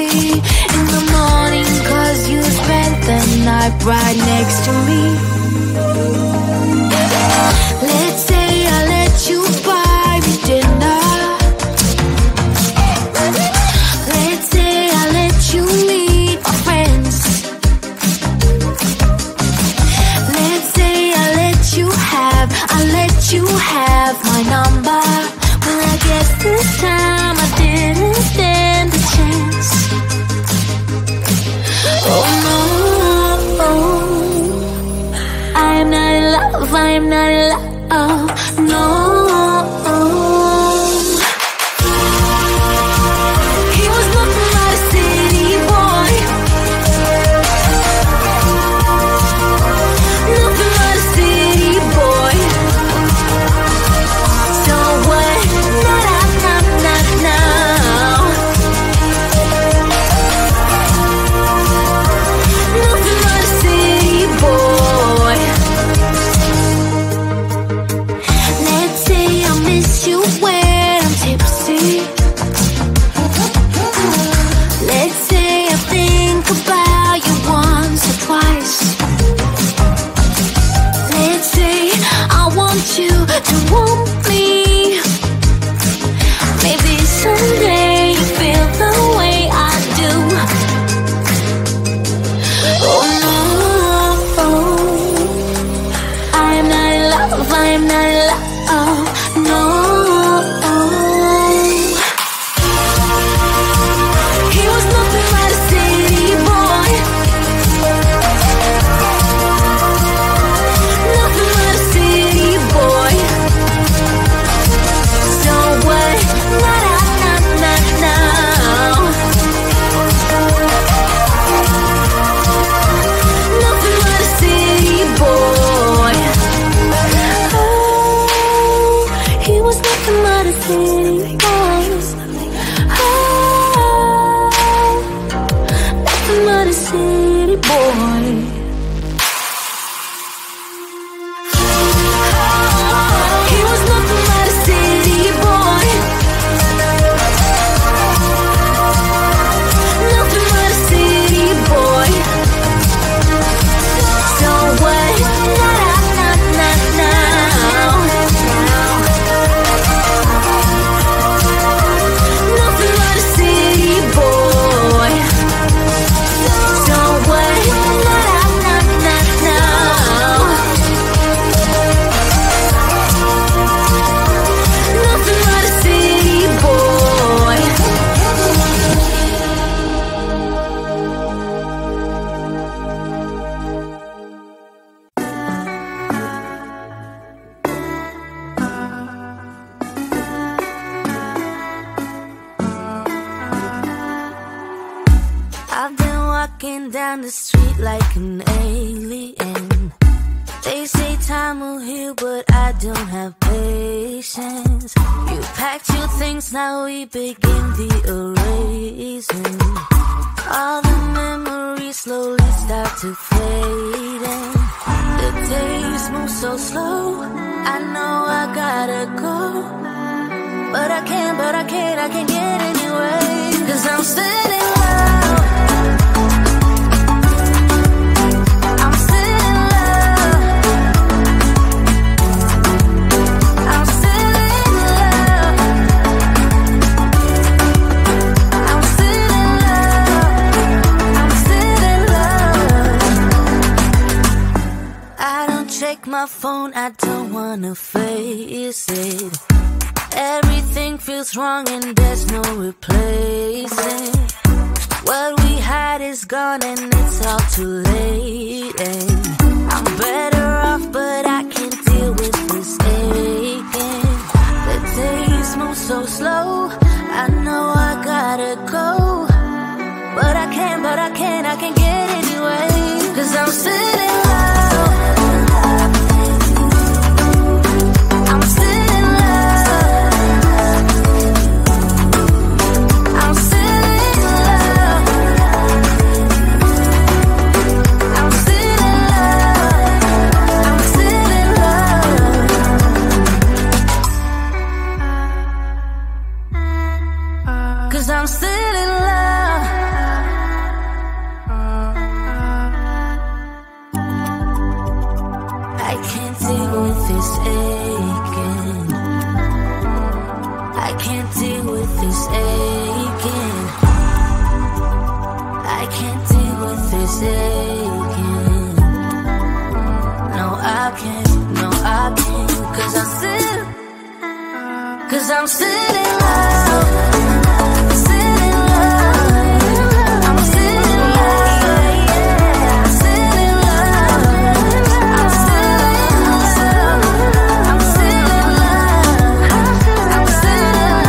me in the morning, 'cause you spent the night right next to me. Let's say I let you buy me dinner. Let's say I let you meet my friends. Let's say I let you have my number. Well, I guess this time I didn't stand a chance. Oh no, I am not in love, I am not in love, no. He was nothing but a city boy, nothing but a city boy. So what? Now. Nothing but a city boy. Let's say I miss you when I'm tipsy. Let's say I think about you once or twice. Let's say I want you to want me. Maybe someday you feel the way I do. Oh no, I am not in love, I am not in love, no. He was nothing but a city boy, nothing but a city boy. So what? Nothing but a city boy. Oh, he was nothing but a city boy. Oh, nothing but a city boy. He was nothing but a city boy. Nothing but a city boy. So what? Now. Nothing but a city boy. So what? Now. Nothing but a city boy. I've been walking down the street like an alien. They say time will heal, but I don't have patience. You packed your things, now we begin the erasing. All the memories slowly start to fade, and the days move so slow. I know I gotta go, but I can't get anyway. 'Cause I'm still in love. I'm still in love. I'm still in love. I'm still in love. I'm still in love. I don't check my phone, I don't wanna face it. Everything feels wrong and there's no replacing. What we had is gone and it's all too late, and I'm better off, but I can't deal with this aching. The days move so slow, I know I gotta go, but I can't get anyway. 'Cause I'm still in love. I'm still in love. I'm still in love. I'm still in 'cause I'm still in love. Still in love. I'm still in love. I'm still in love. I'm still in love. I'm still in love. I'm still in love. I'm still in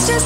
just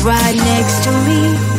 right next to me.